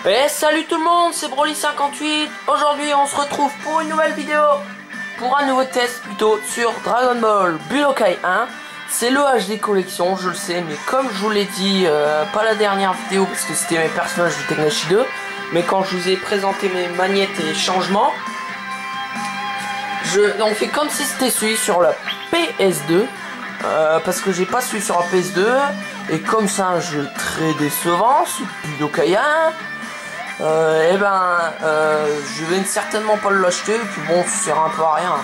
Et salut tout le monde, c'est Broly58. Aujourd'hui on se retrouve pour une nouvelle vidéo, pour un nouveau test plutôt sur Dragon Ball Budokai 1. C'est le HD collection, je le sais, mais comme je vous l'ai dit, pas la dernière vidéo parce que c'était mes personnages de Tenkaichi 2, mais quand je vous ai présenté mes magnettes et changements, on fait comme si c'était celui sur la PS2, parce que j'ai pas celui sur la PS2, et comme c'est un jeu très décevant, sous Budokai 1, je vais certainement pas l'acheter, puis bon, ça sert un peu à rien.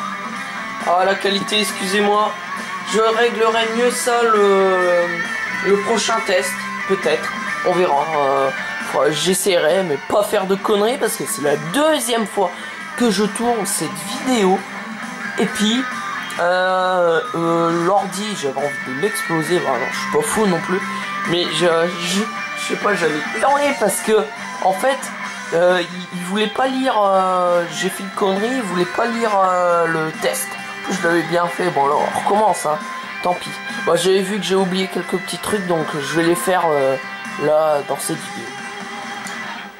Ah, la qualité, excusez-moi, je réglerai mieux ça le prochain test, peut-être, on verra. J'essaierai, mais pas faire de conneries, parce que c'est la deuxième fois que je tourne cette vidéo, et puis, l'ordi, j'avais envie de l'exploser, bon, je suis pas fou non plus, mais je sais pas, j'avais hurlé parce que, en fait, il voulait pas lire, j'ai fait une connerie, il voulait pas lire le test. Je l'avais bien fait, bon alors on recommence, hein, tant pis. Bon, j'avais vu que j'ai oublié quelques petits trucs, donc je vais les faire là, dans cette vidéo.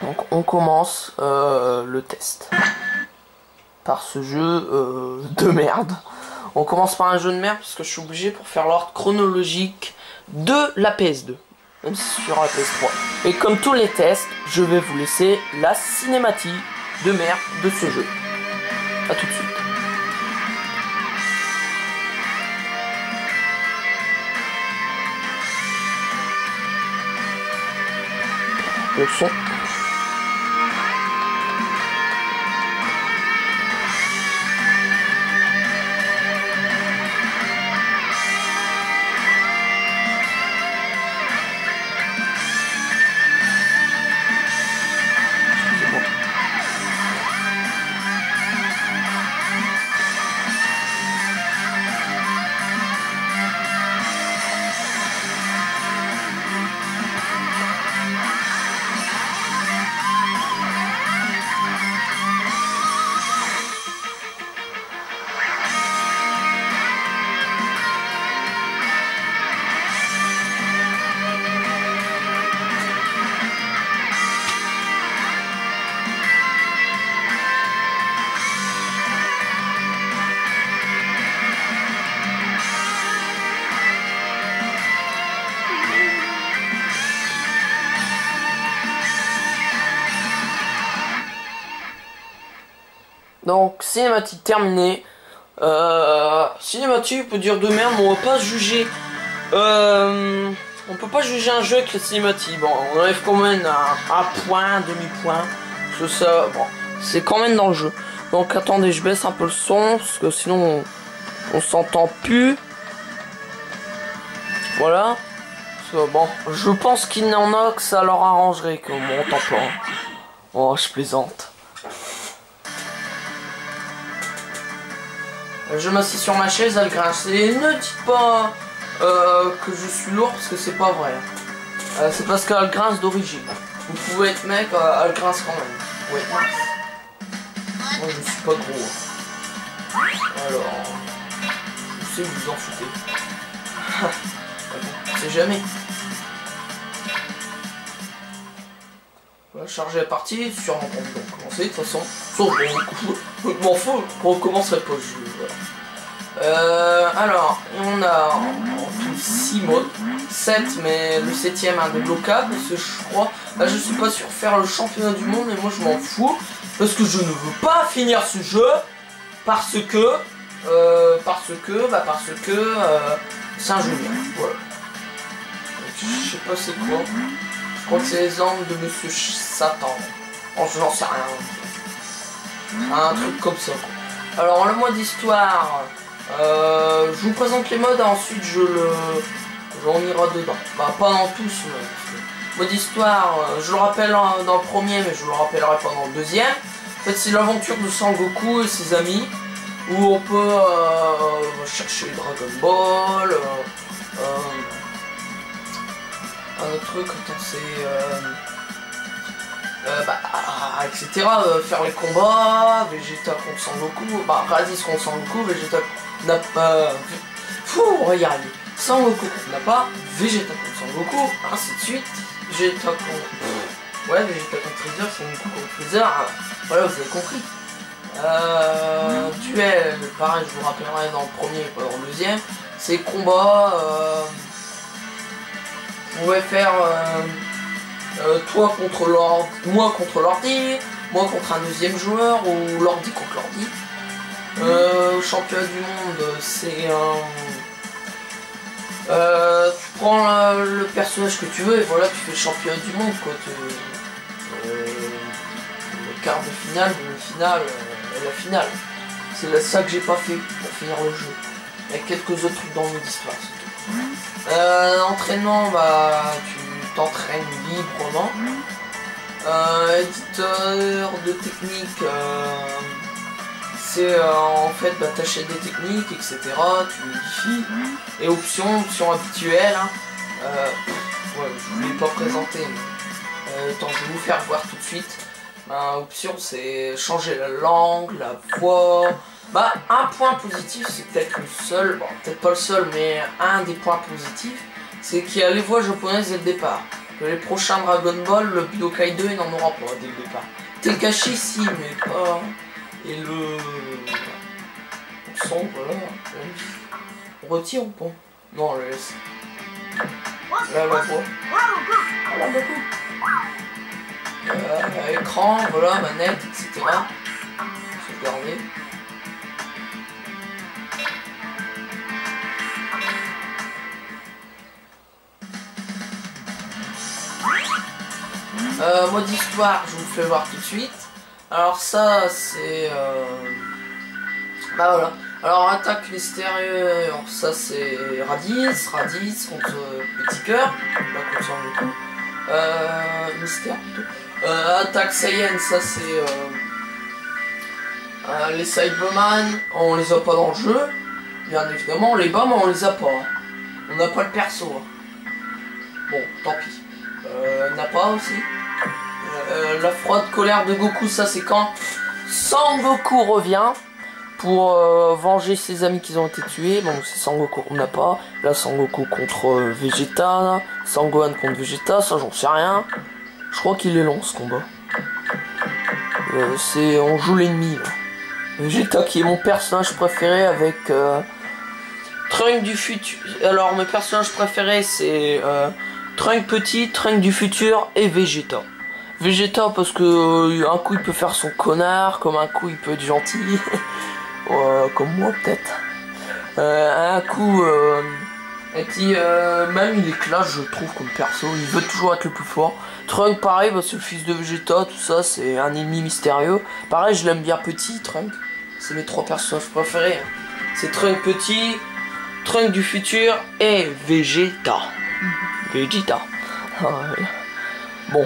Donc on commence le test. Par ce jeu de merde. On commence par un jeu de merde, parce que je suis obligé pour faire l'ordre chronologique de la PS2. Même si sur la PS3. Et comme tous les tests, je vais vous laisser la cinématique de merde de ce jeu. A tout de suite. Le son. Donc, cinématique terminée. Cinématique peut dire de merde, mais on va pas juger. On peut pas juger un jeu avec la cinématique. Bon, on enlève quand même un point, demi-point. Tout ça, bon, c'est quand même dans le jeu. Donc, attendez, je baisse un peu le son, parce que sinon, on s'entend plus. Voilà. Bon, je pense qu'il y en a que ça leur arrangerait qu'on monte en plan. Oh, je plaisante. Je m'assieds sur ma chaise, elle grince. Et ne dites pas que je suis lourd, parce que c'est pas vrai. C'est parce qu'elle grince d'origine. Vous pouvez être mec, elle grince quand même. Ouais. Moi je suis pas gros. Alors, je sais vous en foutez. C'est jamais. Voilà, charger la partie, sûrement qu'on peut commencer de toute façon. Sauf je m'en fous, on recommencerait pas le jeu. Voilà. Alors, on a en tout 6 modes, 7, mais le 7ème indébloquable, parce que je crois, là je suis pas sûr de faire le championnat du monde, mais moi je m'en fous, parce que je ne veux pas finir ce jeu, parce que c'est un jeu bien, voilà. Donc, je sais pas c'est quoi. Je crois que c'est les armes de Monsieur Satan. Oh, je n'en sais rien. Un truc comme ça. Alors, le mode histoire, je vous présente les modes, ensuite j'en ira dedans. Bah, pas dans tous, mais... Mode histoire, je le rappelle dans le premier, mais je le rappellerai pas dans le deuxième. En fait, c'est l'aventure de Sangoku et ses amis, où on peut chercher Dragon Ball, un autre truc, attends, c'est etc. Faire les combats, Vegeta contre Sangoku, Raditz contre Sangoku, Vegeta n'a pas... on va y arriver. Sangoku contre Nappa, Vegeta contre Sangoku, ainsi de suite. Vegeta contre... Ouais, Vegeta contre Freezer, Son Goku contre Freezer, voilà, vous avez compris. Duel, pareil, je vous rappellerai dans le premier et pas dans le deuxième. C'est combat, vous pouvez faire toi contre l'ordi, moi contre l'ordi, moi contre un deuxième joueur, ou l'ordi contre l'ordi. Championnat du monde, c'est tu prends le personnage que tu veux et voilà, tu fais championnat du monde quoi. Le quart de finale, demi-finale et la finale. C'est ça que j'ai pas fait pour finir le jeu. Il y a quelques autres trucs dans le display. Entraînement, bah tu t'entraînes librement. Éditeur de technique, c'est en fait bah, t'achètes des techniques, etc. Tu modifies. Et option habituelle. Hein. Ouais, je ne vous l'ai pas présenté, mais attends, je vais vous faire voir tout de suite. Option, c'est changer la langue, la voix. Bah, un point positif, c'est peut-être le seul, bon, peut-être pas le seul, mais un des points positifs, c'est qu'il y a les voix japonaises dès le départ. Les prochains Dragon Ball, le Budokai 2, il n'en aura pas dès le départ. Tekashi, si, mais pas. Et le son, voilà. On retire ou pas? Non, on le laisse. Là, la voix. Voilà, beaucoup. Écran, voilà, manette, etc. Sauvegarder. Mode histoire, je vous fais voir tout de suite. Alors ça, c'est... Bah voilà. Alors attaque mystérieuse, ça c'est Raditz contre Petit Cœur. Là, contre Son Goku. Mystère plutôt. Attaque Saiyan, ça c'est... les Cyberman, on les a pas dans le jeu. Bien évidemment, on les bat mais on les a pas. On n'a pas le perso. Bon, tant pis. Nappa aussi. La froide colère de Goku, ça c'est quand Sangoku revient pour venger ses amis qui ont été tués. Bon, c'est Sangoku, on n'a pas. Là, Sangoku contre Vegeta. Sangohan contre Vegeta, ça j'en sais rien. Je crois qu'il est long ce combat. On joue l'ennemi. Vegeta qui est mon personnage préféré avec Trunks du futur. Alors, mes personnages préférés c'est Trunks petit, Trunks du futur et Vegeta. Vegeta parce que un coup il peut faire son connard, comme un coup il peut être gentil, comme moi peut-être. Un coup, et puis même il est classe je trouve comme perso, il veut toujours être le plus fort. Trunks pareil, bah, c'est le fils de Vegeta, tout ça, c'est un ennemi mystérieux. Pareil je l'aime bien petit, Trunks, c'est mes trois personnages préférés. Hein. C'est Trunks petit, Trunks du futur et Vegeta. Vegeta. Bon.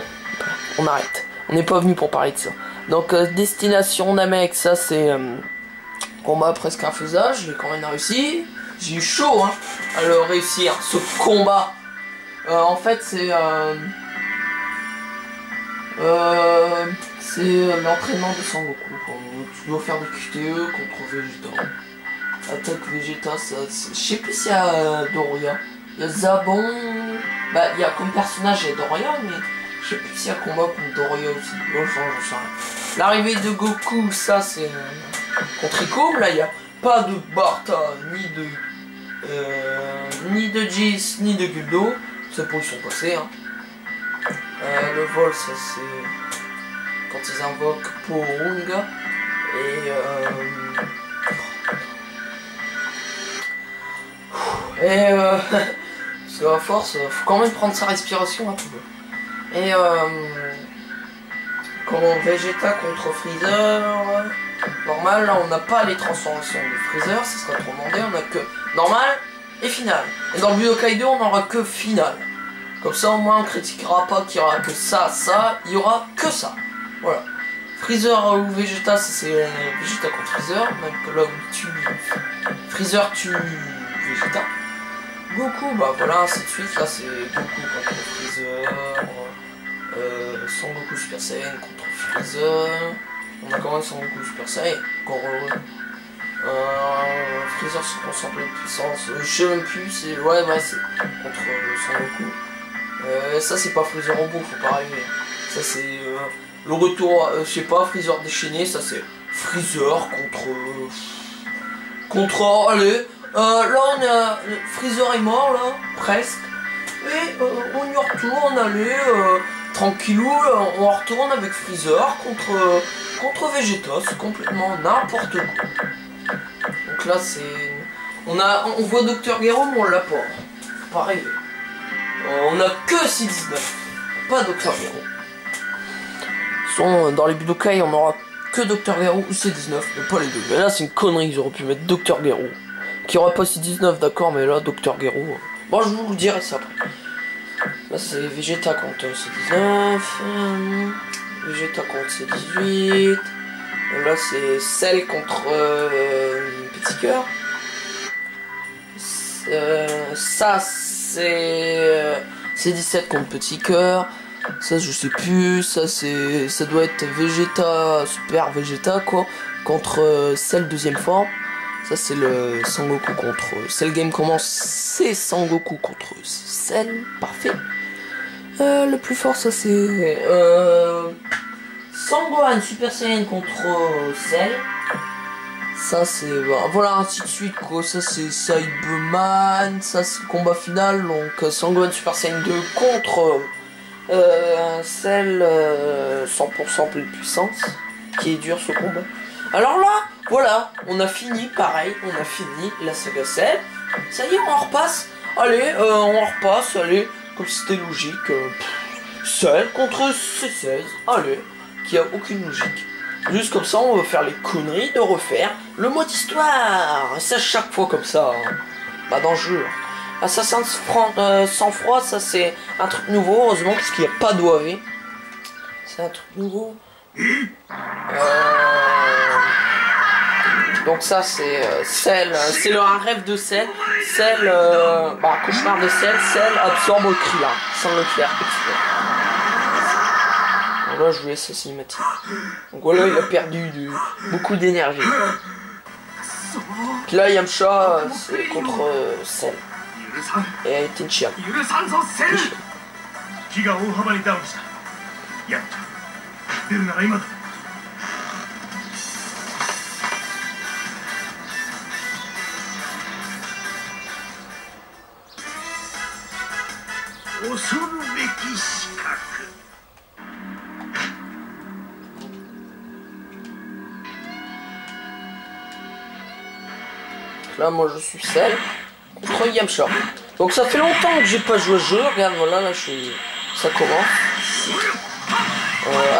On arrête. On n'est pas venu pour parler de ça. Donc, destination Namek, ça c'est combat presque infaisable. Je l'ai quand même réussi. J'ai eu chaud hein, à le réussir, ce combat. En fait, c'est l'entraînement de Sangoku. Tu dois faire des QTE contre Vegeta. Attaque Vegeta, ça. Je sais plus s'il y a Doria. Il y a Zabon. Bah, il y a comme personnage, il y a Doria, mais. Je sais plus s'il y a combat contre Doria aussi. L'arrivée de Goku, ça c'est contre Ikum. Là, il n'y a pas de Barta, ni de Jis, ni de Guldo. C'est pour ils sont passés. Hein. Le vol, ça c'est quand ils invoquent Porunga. Parce qu'à force, faut quand même prendre sa respiration un peu. Et comment Vegeta contre Freezer, normal, là on n'a pas les transformations de Freezer, ça serait trop demandé, on a que normal et final. Et dans le Budokai 2 on n'aura que final. Comme ça au moins on critiquera pas qu'il y aura que ça, il y aura que ça. Voilà. Freezer ou Vegeta, c'est Vegeta contre Freezer, même que là où tue Freezer tue Vegeta. Goku, bah voilà, ainsi de suite, là c'est Goku contre Freezer. Sangoku Super Saiyan contre Freezer. On a quand même Sangoku Super Saiyan. Encore Freezer se concentre de puissance. Je sais même plus, c'est. Ouais, c'est contre Sangoku. Ça, c'est pas Freezer robot, faut pas arriver. Ça c'est le retour, je sais pas, Freezer déchaîné, ça c'est Freezer contre allez, là on a Freezer est mort là, presque. Et on y retourne, allez, tranquillou, on retourne avec Freezer contre Vegeta, c'est complètement n'importe quoi. Donc là c'est... On voit Dr Gero mais on l'a pas. Faut pas rêver. On a que 619, pas Dr Gero. Dans les Budokai on aura que Dr Gero ou C19, mais pas les deux. Mais là c'est une connerie, ils auraient pu mettre Dr Gero. Qui aura pas C19 d'accord, mais là Dr Gero. Bon je vous dirai ça après. Là c'est Vegeta contre C19. Vegeta contre C18. Et là c'est Cell contre Petit Cœur. Ça c'est C17 contre Petit Cœur. Ça je sais plus. Ça doit être Vegeta, Super Vegeta quoi, contre Cell deuxième forme. Ça c'est le Sangoku contre Cell Game commence, c'est Sangoku contre Cell, parfait. Le plus fort ça c'est Sangohan Super Saiyan contre Cell. Ça c'est voilà ainsi de suite quoi. Ça c'est Cyberman. Ça c'est le combat final donc Sangohan Super Saiyan 2 contre Cell 100% pleine puissance. Qui est dur ce combat. Alors là voilà, on a fini pareil, on a fini la saga Cell. Ça y est, on repasse. Allez, on repasse, allez, comme si c'était logique. Cell contre C16, allez, qui a aucune logique. Juste comme ça, on va faire les conneries de refaire le mode histoire. C'est à chaque fois comme ça, hein. Bah dans le jeu. Assassin's Sang Froid, ça c'est un truc nouveau, heureusement, parce qu'il n'y a pas d'OAV. C'est un truc nouveau. Donc ça c'est Cell, c'est un rêve de Cell. Cell, cauchemar de Cell. Cell absorbe le Krillin sans le faire exprès. Là je vous laisse la cinématique. Donc voilà, il a perdu beaucoup d'énergie. Là Yamcha c'est contre Cell et Tinchian. 恐るべき資格。Là moi je suis Cell contre Yamcha. Donc ça fait longtemps que j'ai pas joué au jeu. Regarde voilà là ça commence.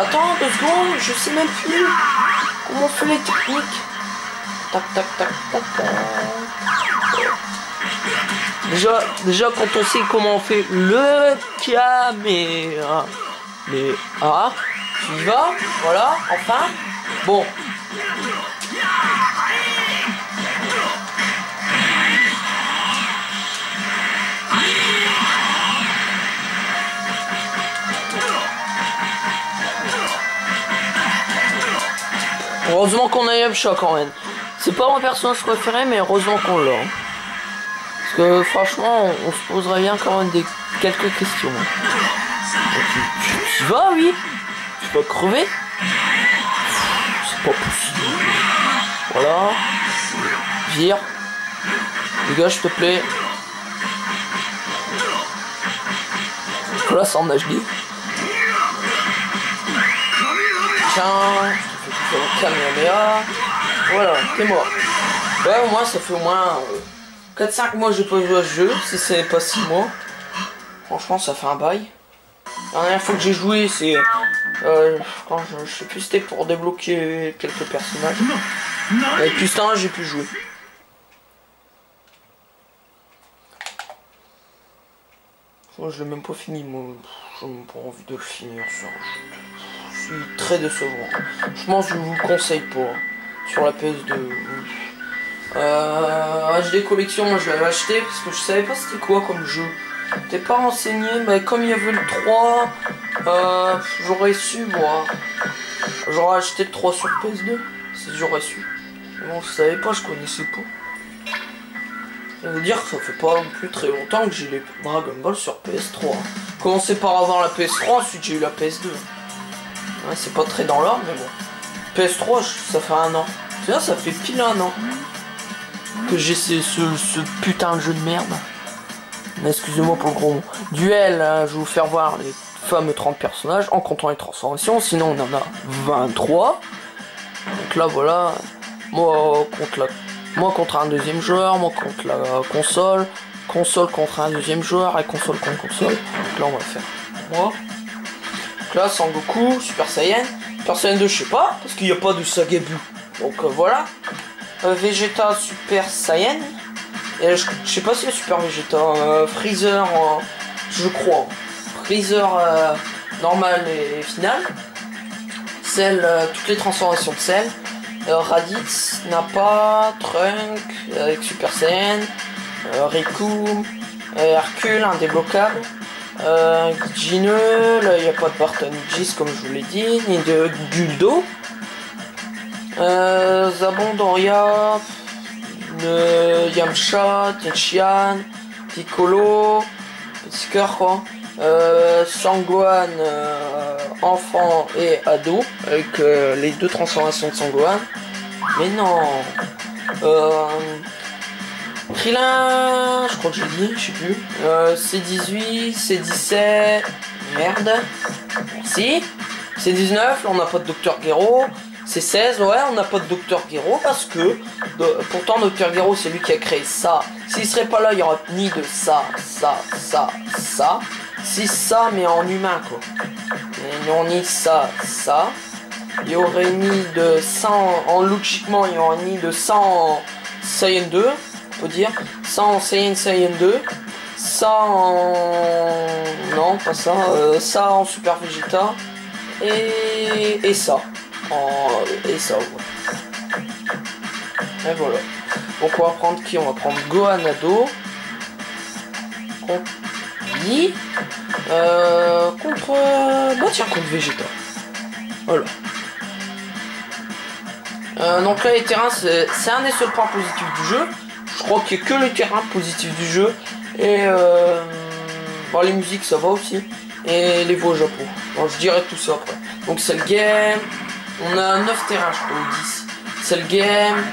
Attends 2 secondes, je sais même plus comment on fait les techniques. Tac tac tac tac tac. Déjà quand on sait comment on fait le caméra. Mais tu y vas, voilà, enfin. Bon. Heureusement qu'on a Yamcha quand même. C'est pas mon personnage préféré, mais heureusement qu'on l'a. Parce que franchement, on se poserait bien quand même quelques questions. Tu vas, oui? Tu vas crever? C'est pas possible. Voilà. Vire. Dégage, s'il te plaît. Voilà, ça en HD. Tiens. Kamehameha. Voilà, t'es mort. Ouais, au moins ça fait au moins 4-5 mois que j'ai pas joué à ce jeu, si c'est pas 6 mois. Franchement ça fait un bail. La dernière fois que j'ai joué c'est quand je sais plus, c'était pour débloquer quelques personnages. Et puis ça j'ai pu jouer. Moi je l'ai même pas fini, moi j'ai même pas envie de le finir ça. Je suis très décevant. Je pense que je vous le conseille pas. Sur la PS2. HD Collection, moi je l'avais acheté parce que je savais pas c'était quoi comme jeu. T'es pas renseigné, mais comme il y avait le 3, j'aurais su moi. J'aurais acheté le 3 sur PS2, si j'aurais su. Mais bon, je savais pas, je connaissais pas. Ça veut dire que ça fait pas non plus très longtemps que j'ai les Dragon Ball sur PS3. Commencé par avoir la PS3, ensuite j'ai eu la PS2. Ouais, c'est pas très dans l'ordre, mais bon. PS3, ça fait 1 an. Tu vois, ça fait pile 1 an que j'ai ce putain de jeu de merde. Mais excusez-moi pour le gros mot. Duel, hein, je vais vous faire voir les fameux 30 personnages en comptant les transformations. Sinon, on en a 23. Donc là, voilà. Moi contre un deuxième joueur, moi contre la console. Console contre un deuxième joueur et console contre console. Donc là, on va faire moi. Donc là, Sangoku, Super Saiyan. Super Saiyan 2, je sais pas, parce qu'il n'y a pas de Saga Blue. Donc voilà. Vegeta, Super Saiyan. Et je sais pas si y a Super Vegeta. Freezer, je crois. Freezer normal et final. Cell, toutes les transformations de Cell. Raditz, Nappa, Trunk avec Super Saiyan. Riku, Hercule, indébloquable. Gineux, là il n'y a pas de Bartonigis comme je vous l'ai dit, ni de Guldo. Zabon, Doria, Yamcha, Tenshinhan, Piccolo, petit cœur quoi. Sangohan, enfant et ado, avec les deux transformations de Sangohan. Mais non. Krillin, je crois que j'ai dit, je sais plus. C18, C17, merde. Merci. C19, là on n'a pas de Dr Gero. C16, ouais, on n'a pas de Dr Gero parce que pourtant Dr Gero c'est lui qui a créé ça. S'il serait pas là, il y aurait ni de ça. Si ça, mais en humain quoi. Mais non, ni ça. Il y aurait ni de ça logiquement, il y aurait ni de ça en Saiyan 2. Faut dire ça en Saiyan 2, ça en... non pas ça, ça en Super Vegeta et ça et ça ouais. Et voilà. Donc on va prendre qui? On va prendre Gohan ado contre Yi contre bah tiens contre Vegeta. Voilà. Donc là les terrains c'est un des seuls points positifs du jeu. Je crois qu'il n'y a que le terrain positif du jeu. Et bon, les musiques ça va aussi. Et les voix au Japon. Bon, je dirai tout ça après. Donc c'est le game. On a 9 terrains je crois, ou 10. C'est le game.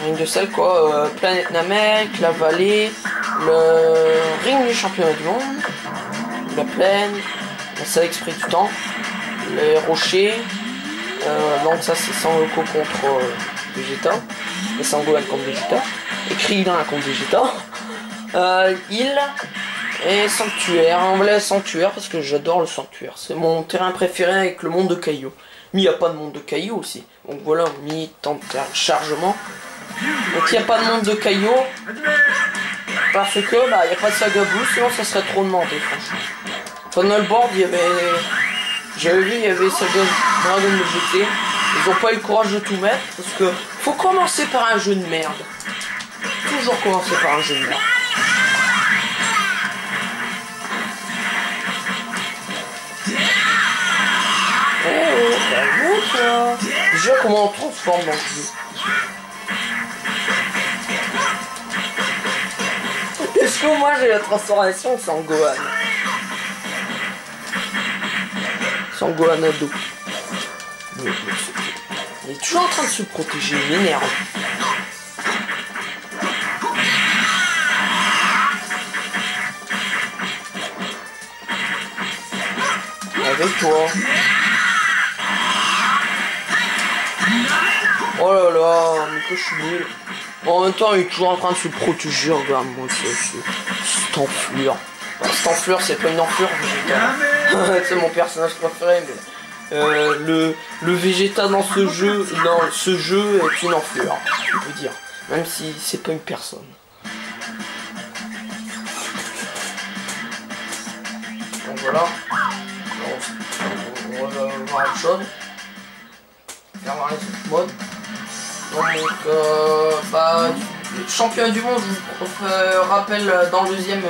Ring de sel quoi. Planète Namek, la vallée. Le ring du championnat du monde. La plaine. La salle exprès du temps. Les rochers. Donc ça c'est Sangoku contre Vegeta. Et Sangohan contre Vegeta. Écrit dans la compte Vegeta. Île et sanctuaire. On va aller à sanctuaire parce que j'adore le sanctuaire. C'est mon terrain préféré avec le monde de cailloux. Mais il n'y a pas de monde de cailloux aussi. Donc voilà, on a mis temps de chargement. Donc il n'y a pas de monde de cailloux. Parce que bah il n'y a pas de Saga Blue, sinon ça serait trop demandé franchement. Final Board, il y avait. J'avais vu, il y avait Saga Dragon GT. Ils n'ont pas eu le courage de tout mettre parce que faut commencer par un jeu de merde. Toujours commencer par un jeu de merde. Déjà comment on transforme dans le jeu. Est-ce que moi j'ai la transformation sans Gohan? Sans Gohan ado. Il est toujours en train de se protéger, il m'énerve. Avec toi. Oh là là, mais que je suis nul. En même temps, il est toujours en train de se protéger. Regarde-moi, cette enflure. Cette enflure, c'est pas une enflure, Vegeta. C'est mon personnage préféré, mais le Vegeta dans ce jeu, est une enflure, on peut dire. Même si c'est pas une personne. Donc voilà. On va voir autre chose. Faire voir les autres modes. Donc, bah, championnat du monde, je vous rappelle dans le deuxième,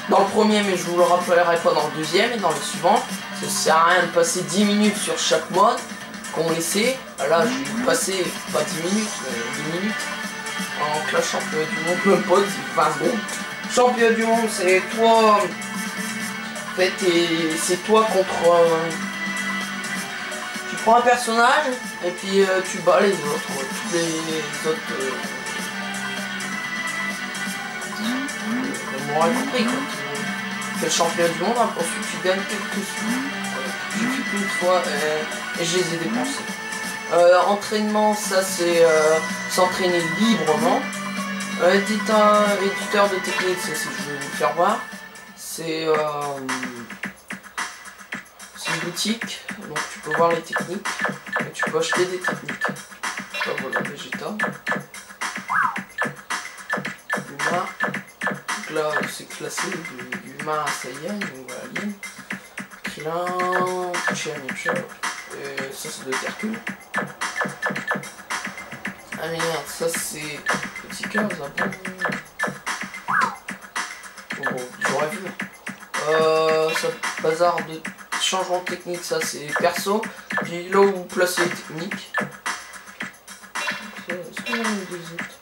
dans le premier, mais je vous le rappellerai pas dans le deuxième et dans les suivants. Ça sert à rien de passer 10 minutes sur chaque mode qu'on laissait. Là, je vais passer pas 10 minutes, mais 10 minutes. Donc là, championnat du monde, même pas 20 secondes. Championnat du monde, c'est toi. En fait, c'est toi contre. Tu prends un personnage et puis tu bats les autres, tous les autres. On aurait compris quoi. Tu fais le champion du monde, ensuite tu gagnes quelques sous. J'ai fait qu'une fois et je les ai dépensés. Entraînement, ça c'est s'entraîner librement. Éditeur de technique, ça c'est je vais vous faire voir. C'est une boutique, donc tu peux voir les techniques et tu peux acheter des techniques. Voilà, Vegeta. Humain. Donc là c'est classé du humain à Saiyan, donc voilà, Lien. Krillin, Nature. Et ça c'est de Hercule. Ah merde, ça c'est petit cœur, ça. Bon, j'aurais vu. Ça bazar de changement de technique, ça c'est perso. Puis là où vous placez les techniques. Est-ce qu'on a eu des autres?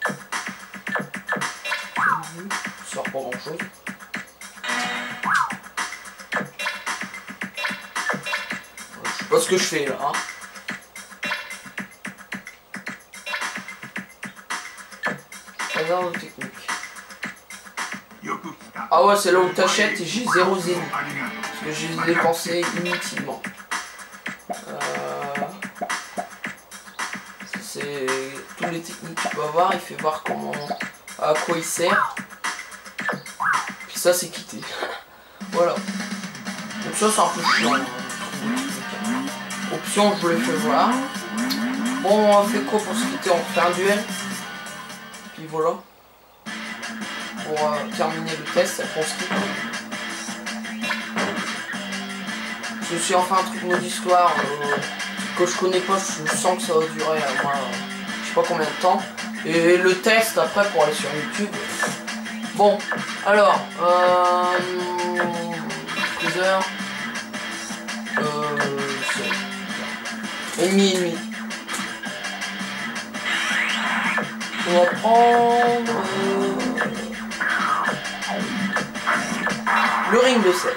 Ça sert pas grand chose. Je sais pas ce que je fais là. Hein. Bazar de technique. Ah ouais, c'est là où t'achètes et j'ai 0 zéro. Parce que j'ai dépensé inutilement. C'est tous les techniques que tu peux avoir, il fait voir comment, à quoi il sert. Puis ça c'est quitté. Voilà. Donc ça c'est un peu chiant. Option, je vous l'ai fait voir. Bon, on fait quoi pour se quitter? On fait un duel. Puis voilà. Pour terminer le test, après on se quitte. Je suis enfin un truc mode histoire que je connais pas, je sens que ça va durer moi, je sais pas combien de temps. Et le test après pour aller sur YouTube. Bon, alors Freezer. Ennemi. On va prendre le ring de sel.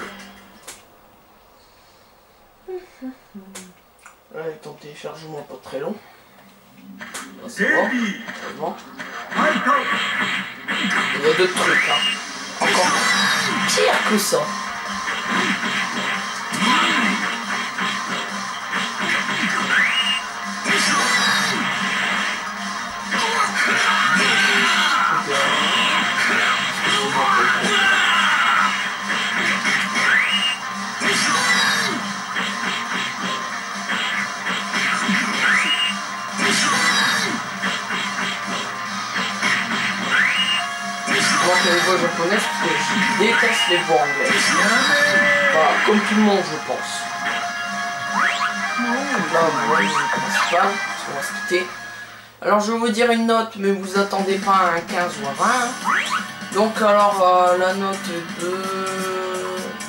Là, le temps de téléchargement pas très long. C'est bon, heureusement. Il y a d'autres trucs, hein. Encore pire que ça. Les voix japonaises parce que je déteste les voix anglaises. Voilà, comme tout le monde je pense. Là, moi je pense pas, parce qu'on va se quitter. Alors je vais vous dire une note, mais vous attendez pas à un 15 ou un 20. Donc alors la note est de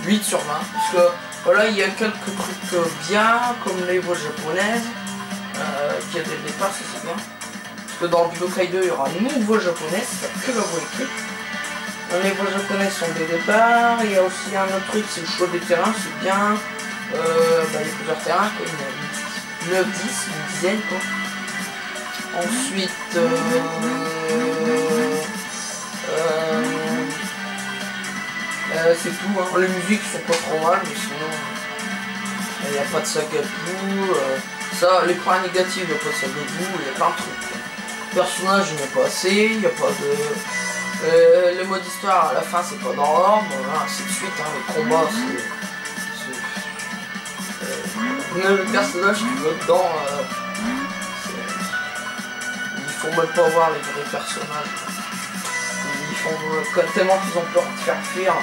8 sur 20. Parce que voilà, il y a quelques trucs bien, comme les voix japonaises. Qu'il y a dès le départ, ça c'est bien. Parce que dans le Budokai 2, il y aura une voix japonaise, c'est que la voix écrite. Les voix japonaises sont des départs. Il y a aussi un autre truc, c'est le choix des terrains, c'est bien. Il y a plusieurs terrains, quoi. Il y en a 9, 10, une dizaine, quoi. Ensuite, c'est tout, hein. Les musiques sont pas trop mal, mais sinon, il n'y a pas de saga Blue. Ça, les points négatifs, il n'y a pas de saga Blue, il y a plein de trucs. Personnage, il n'y en a pas assez, il n'y a pas de... le mode histoire à la fin c'est pas dans l'ordre, voilà, ainsi de suite, hein, le combat c'est... le personnage qui va dedans, il faut même pas voir les vrais personnages. Ils font tellement qu'ils ont peur de faire fuir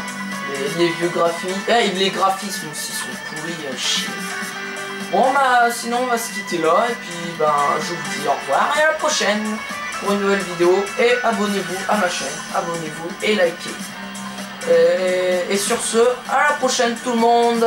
les vieux graphismes. Et les graphismes aussi sont pourris, chier. Bon bah sinon on va se quitter là et puis ben je vous dis au revoir et à la prochaine pour une nouvelle vidéo et abonnez-vous à ma chaîne, abonnez-vous et likez. Et sur ce, à la prochaine tout le monde.